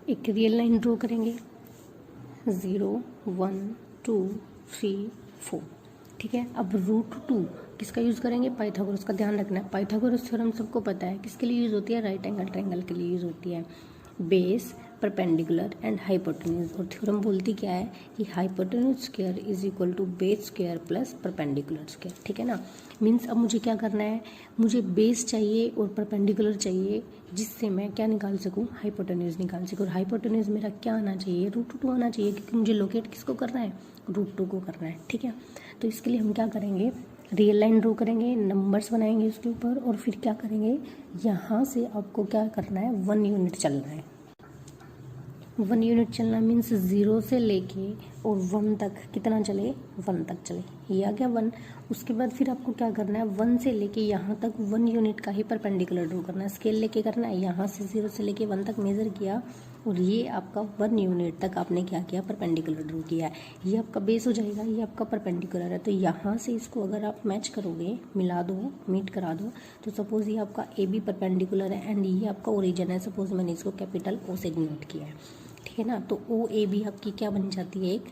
एक real line draw करेंगे, 0 1 2 3 4, ठीक है। अब √2 किसका यूज़ करेंगे, पाइथागोरस का। ध्यान रखना है पाइथागोरस थ्योरम सबको पता है किसके लिए यूज़ होती है, राइट एंगल ट्रायंगल के लिए यूज़ होती है। Base, perpendicular and hypotenuse. और थ्योरम बोलती क्या है कि hypotenuse square is equal to base square plus perpendicular square, ठीक है ना। मीन्स अब मुझे क्या करना है, मुझे बेस चाहिए और परपेंडिकुलर चाहिए जिससे मैं क्या निकाल सकूं, हाइपोटेन्यूज निकाल सकूं। और हाइपोटेन्यूज मेरा क्या आना चाहिए, √2 आना चाहिए, क्योंकि मुझे लोकेट किसको करना है, √2 को करना है, ठीक है। तो इसके लिए हम क्या करेंगे, रियल लाइन ड्रॉ करेंगे, नंबर्स बनाएंगे उसके ऊपर, और फिर क्या करेंगे, यहाँ से आपको क्या करना है, 1 यूनिट चलना है। 1 यूनिट चलना मीन्स 0 से लेके और 1 तक कितना चले, 1 तक चले, ये आ गया 1। उसके बाद फिर आपको क्या करना है, 1 से लेके यहाँ तक 1 यूनिट का ही परपेंडिकुलर ड्रॉ करना है, स्केल लेके करना है। यहाँ से 0 से लेके 1 तक मेजर किया और ये आपका 1 यूनिट तक आपने क्या किया, परपेंडिकुलर ड्रॉ किया है। ये आपका बेस हो जाएगा, ये आपका परपेंडिकुलर है। तो यहाँ से इसको अगर आप मैच करोगे, मिला दो, मीट करा दो, तो सपोज ये आपका AB परपेंडिकुलर है एंड ये आपका ओरिजिन है। सपोज मैंने इसको कैपिटल O से डिनोट किया है, ठीक है ना। तो OAB आपकी क्या बन जाती है, एक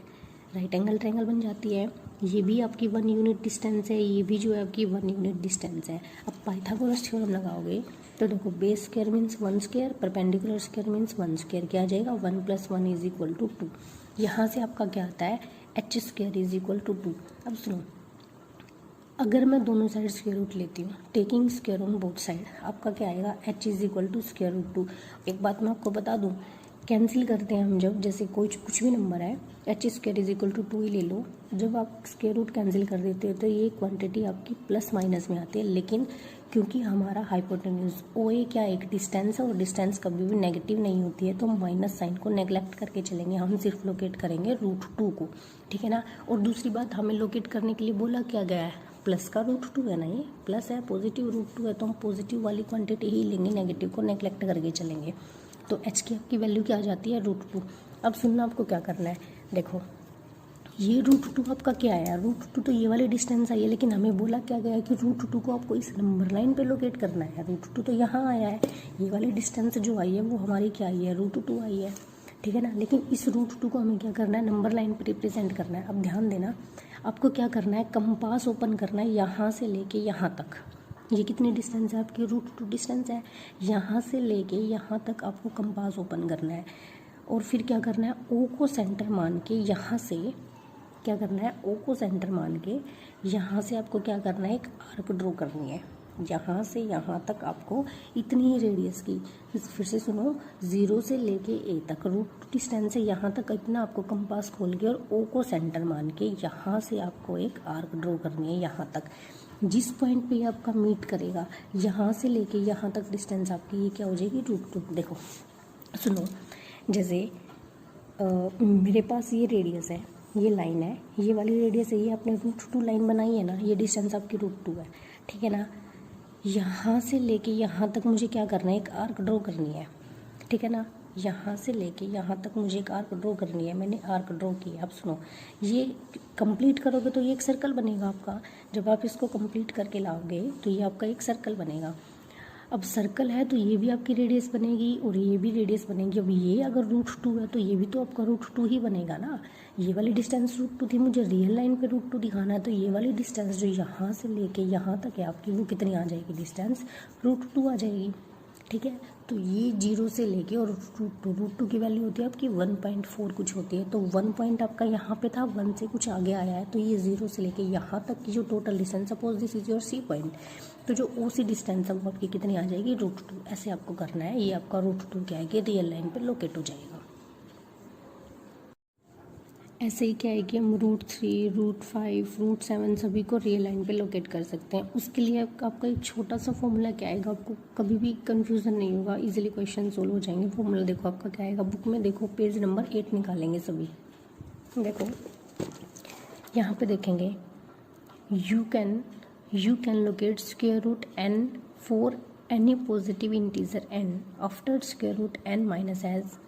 राइट एंगल ट्रायंगल बन जाती है। ये भी आपकी 1 यूनिट डिस्टेंस है, ये भी जो है आपकी 1 यूनिट डिस्टेंस है। अब पाइथागोरस थ्योरम लगाओगे तो देखो, base square means 1 square, perpendicular square means 1 square, क्या आ जाएगा, 1 + 1 इज इक्वल टू 2। यहाँ से आपका क्या आता है, h square is equal to 2। अब सुनो, अगर मैं दोनों साइड स्क्वायर रूट लेती हूँ, taking square on both side, आपका क्या आएगा, h इज इक्वल टू √2। एक बात मैं आपको बता दूँ, कैंसिल करते हैं हम जब, जैसे कोई कुछ भी नंबर है, h square is equal to 2 ही ले लो, जब आप स्क्वायर रूट कैंसिल कर देते हो तो ये क्वांटिटी आपकी प्लस माइनस में आती है। लेकिन क्योंकि हमारा हाइपोटेन्यूज OA क्या एक डिस्टेंस है और डिस्टेंस कभी भी नेगेटिव नहीं होती है, तो हम माइनस साइन को नेगलेक्ट करके चलेंगे, हम सिर्फ लोकेट करेंगे √2 को, ठीक है ना। और दूसरी बात, हमें लोकेट करने के लिए बोला क्या गया है, प्लस का √2 है ना, ये प्लस है, पॉजिटिव √2 है, तो हम पॉजिटिव वाली क्वांटिटी ही लेंगे, नेगेटिव को नेगलेक्ट करके चलेंगे। तो h की आपकी वैल्यू क्या आ जाती है, √2। अब सुनना, आपको क्या करना है, देखो ये √2 आपका क्या आया, √2 तो ये वाली डिस्टेंस आई है, लेकिन हमें बोला क्या गया है कि √2 को आपको इस नंबर लाइन पे लोकेट करना है। √2 तो यहाँ आया है, ये वाली डिस्टेंस जो आई है वो हमारी क्या आई है, √2 आई है, ठीक है ना। लेकिन इस √2 को हमें क्या करना है, नंबर लाइन पे रिप्रेजेंट करना है। अब ध्यान देना, आपको क्या करना है, कंपास ओपन करना है यहाँ से लेके यहाँ तक। ये कितनी डिस्टेंस है आपकी, √2 डिस्टेंस है, यहाँ से लेके यहाँ तक आपको कंपास ओपन करना है। और फिर क्या करना है, O को सेंटर मान के यहाँ से क्या करना है, O को सेंटर मान के यहाँ से आपको क्या करना है, एक आर्क ड्रॉ करनी है। यहाँ से यहाँ तक आपको इतनी ही रेडियस की, फिर से सुनो, 0 से लेके A तक √2 डिस्टेंस है, यहाँ तक इतना आपको कंपास खोल के और O को सेंटर मान के यहाँ से आपको एक आर्क ड्रॉ करनी है यहाँ तक। जिस पॉइंट पे आपका मीट करेगा, यहाँ से लेके यहाँ तक डिस्टेंस आपकी ये क्या हो जाएगी, √2। देखो सुनो, जैसे मेरे पास ये रेडियस है, ये लाइन है, ये वाली रेडियस है, ये आपने √2 लाइन बनाई है ना, ये डिस्टेंस आपकी √2 है, ठीक है ना। यहाँ से लेके यहाँ तक मुझे क्या करना है, एक आर्क ड्रॉ करनी है, ठीक है ना। यहाँ से लेके यहाँ तक मुझे एक आर्क ड्रॉ करनी है, मैंने आर्क ड्रॉ किया। अब सुनो, ये कंप्लीट करोगे तो ये एक सर्कल बनेगा आपका। जब आप इसको कंप्लीट करके लाओगे तो ये आपका एक सर्कल बनेगा। अब सर्कल है तो ये भी आपकी रेडियस बनेगी और ये भी रेडियस बनेगी। अब ये अगर √2 है तो ये भी तो आपका √2 ही बनेगा ना। ये वाली डिस्टेंस √2 थी, मुझे रियल लाइन पे √2 दिखाना है, तो ये वाली डिस्टेंस जो यहाँ से लेके यहाँ तक है आपकी, वो कितनी आ जाएगी, डिस्टेंस √2 आ जाएगी, ठीक है। तो ये 0 से लेके और √2 की वैल्यू होती है आपकी 1.4 कुछ होती है। तो 1 पॉइंट आपका यहाँ पे था, 1 से कुछ आगे आया है, तो ये 0 से लेके यहाँ तक की जो total distance, suppose this is your C point, तो जो OC डिस्टेंस है वो आपकी कितनी आ जाएगी, √2। ऐसे आपको करना है, ये आपका √2 क्या है कि रियल लाइन पे लोकेट हो जाएगा। ऐसे ही क्या है कि हम √3, √5, √7 सभी को रियल लाइन पे लोकेट कर सकते हैं। उसके लिए आपका एक छोटा सा फॉर्मूला क्या आएगा, आपको कभी भी कंफ्यूजन नहीं होगा, इजीली क्वेश्चन सोल्व हो जाएंगे। फॉर्मूला देखो आपका क्या आएगा, बुक में देखो, पेज नंबर 8 निकालेंगे सभी। देखो यहाँ पे देखेंगे, you can locate square root n for any positive integer n after square root n minus has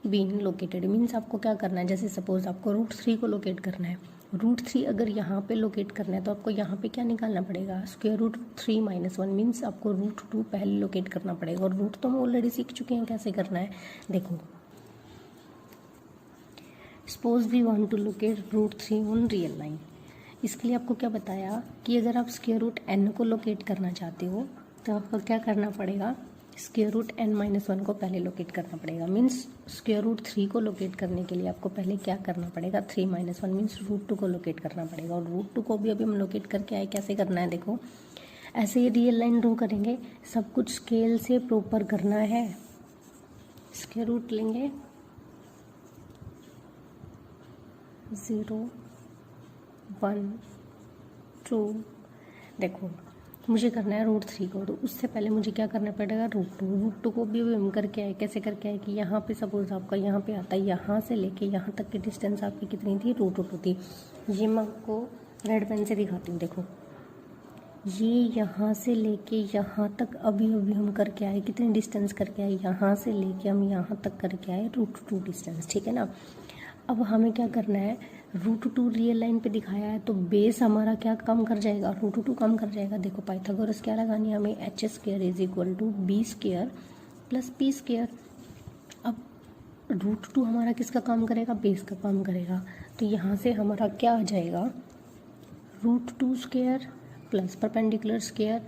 been located. Means आपको क्या करना है, जैसे सपोज आपको √3 को लोकेट करना है, √3 अगर यहाँ पे लोकेट करना है तो आपको यहाँ पे क्या निकालना पड़ेगा, √3 - 1 मीन्स आपको √2 पहले लोकेट करना पड़ेगा। और रूट तो हम ऑलरेडी सीख चुके हैं कैसे करना है। देखो suppose we want to locate root 3 on real line. इसके लिए आपको क्या बताया कि अगर आप स्क्वायर रूट n को लोकेट करना चाहते हो तो आपको क्या करना पड़ेगा, स्क्वायर रूट n-1 को पहले लोकेट करना पड़ेगा। मीन्स स्क्वायर रूट 3 को लोकेट करने के लिए आपको पहले क्या करना पड़ेगा, 3-1 मीन्स रूट 2 को लोकेट करना पड़ेगा। और रूट 2 को भी अभी हम लोकेट करके आए, कैसे करना है देखो, ऐसे ही रियल लाइन ड्रॉ करेंगे, सब कुछ स्केल से प्रॉपर करना है। स्क्वायर रूट लेंगे 0, 1, 2, देखो मुझे करना है रूट 3 को, तो उससे पहले मुझे क्या करना पड़ेगा, रूट टू को भी हम करके आए। कैसे करके आए कि यहाँ पे सपोज आपका यहाँ पे आता है, यहाँ से लेके यहाँ तक की डिस्टेंस आपकी कितनी थी, रूट 2 थी। ये मैं आपको रेड पेन से दिखाती हूँ, देखो ये यहाँ से लेके यहाँ तक अभी अभी हम करके आए, कितनी डिस्टेंस करके आए, यहाँ से लेके हम यहाँ तक करके आए रूट 2 डिस्टेंस, ठीक है ना। अब हमें क्या करना है, रूट 2 रियल लाइन पे दिखाया है तो बेस हमारा क्या कम कर जाएगा, रूट 2 कम कर जाएगा। देखो पाइथागोरस क्या लगानी है हमें, h² = b² + p²। अब रूट 2 हमारा किसका काम करेगा, बेस का काम करेगा। तो यहाँ से हमारा क्या आ जाएगा, रूट 2² + परपेंडिकुलर स्क्वायर,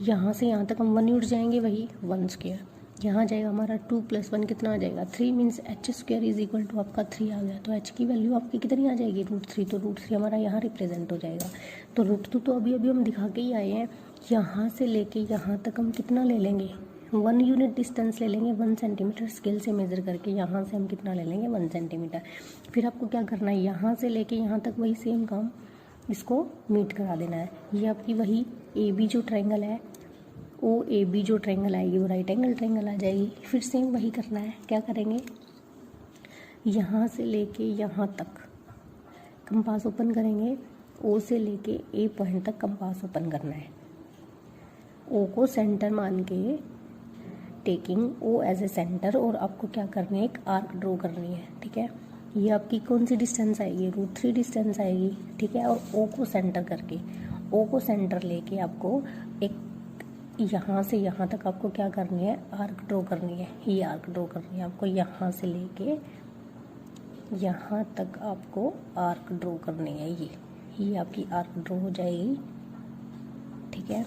यहाँ से यहाँ तक हम 1 उठ जाएंगे, वही 1²। यहाँ जाएगा हमारा 2 + 1 कितना आ जाएगा, 3 मीन्स h² = आपका 3 आ गया। तो h की वैल्यू आपकी कितनी आ जाएगी, रूट 3। तो रूट 3 हमारा यहाँ रिप्रेजेंट हो जाएगा। तो रूट 2 तो अभी अभी हम दिखा के ही आए हैं। यहाँ से लेके यहाँ तक हम कितना ले लेंगे, 1 यूनिट डिस्टेंस ले लेंगे, 1 सेंटीमीटर स्केल से मेज़र करके। यहाँ से हम कितना ले लेंगे, 1 सेंटीमीटर। फिर आपको क्या करना है, यहाँ से लेके यहाँ तक वही सेम काम, इसको मीट करा देना है। ये आपकी वही AB जो ट्रायंगल है, OAB जो ट्रायंगल आएगी वो राइट एंगल ट्रायंगल आ जाएगी। फिर सेम वही करना है, क्या करेंगे, यहाँ से लेके यहाँ तक कंपास ओपन करेंगे, O से लेके A पॉइंट तक कंपास ओपन करना है। O को सेंटर मान के, taking O as a centre, और आपको क्या करनी है, एक आर्क ड्रॉ करनी है, ठीक है। ये आपकी कौन सी डिस्टेंस आएगी, रूट 3 डिस्टेंस आएगी, ठीक है। और O को सेंटर करके, O को सेंटर लेके आपको एक यहाँ से यहाँ तक आपको क्या करनी है, आर्क ड्रॉ करनी है। ये आर्क ड्रॉ करनी है आपको, यहाँ से लेके यहाँ तक आपको आर्क ड्रॉ करनी है। ये आपकी आर्क ड्रॉ हो जाएगी, ठीक है।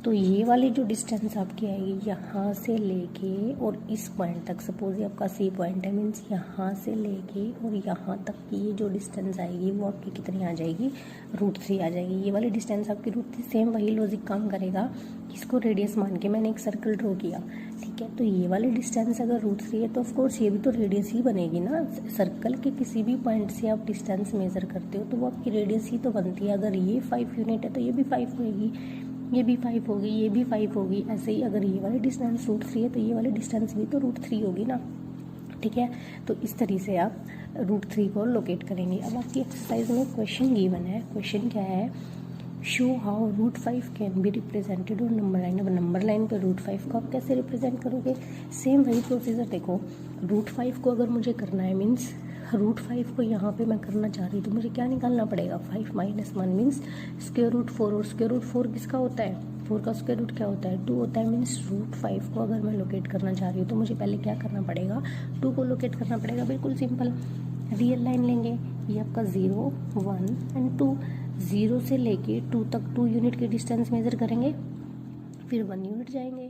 तो ये वाली जो डिस्टेंस आपकी आएगी यहाँ से लेके और इस पॉइंट तक, सपोज ये आपका C पॉइंट है, मीन्स यहाँ से लेके और यहाँ तक की ये जो डिस्टेंस आएगी वो आपकी कितनी आ जाएगी, रूट 3 आ जाएगी। ये वाली डिस्टेंस आपकी रूट 3, सेम वही लॉजिक काम करेगा। इसको रेडियस मान के मैंने एक सर्कल ड्रॉ किया, ठीक है। तो ये वाली डिस्टेंस अगर रूट 3 है तो ऑफकोर्स ये भी तो रेडियस ही बनेगी ना। सर्कल के किसी भी पॉइंट से आप डिस्टेंस मेज़र करते हो तो वो आपकी रेडियस ही तो बनती है। अगर ये 5 यूनिट है तो ये भी 5 होगी, ये भी 5 होगी, ये भी 5 होगी। ऐसे ही अगर ये वाली डिस्टेंस रूट 3 है तो ये वाली डिस्टेंस भी तो रूट 3 होगी ना, ठीक है। तो इस तरीके से आप रूट 3 को लोकेट करेंगे। अब आपकी एक्सरसाइज में क्वेश्चन गिवन है, क्वेश्चन क्या है, show how root 5 can be represented on number line. अब नंबर लाइन पे रूट 5 को आप कैसे रिप्रेजेंट करोगे, सेम वही प्रोसीजर। देखो रूट 5 को अगर मुझे करना है, मीन्स रूट 5 को यहाँ पे मैं करना चाह रही हूँ तो मुझे क्या निकालना पड़ेगा, 5 - 1 मीन्स स्क्वायर रूट 4। और स्क्वायर रूट 4 किसका होता है, 4 का स्क्वायर रूट क्या होता है, 2 होता है। मीन्स रूट 5 को अगर मैं लोकेट करना चाह रही हूँ तो मुझे पहले क्या करना पड़ेगा, 2 को लोकेट करना पड़ेगा। बिल्कुल सिंपल, रियल लाइन लेंगे, ये आपका 0, 1 एंड 2। 0 से लेके 2 तक 2 यूनिट की डिस्टेंस मेज़र करेंगे, फिर 1 यूनिट जाएंगे,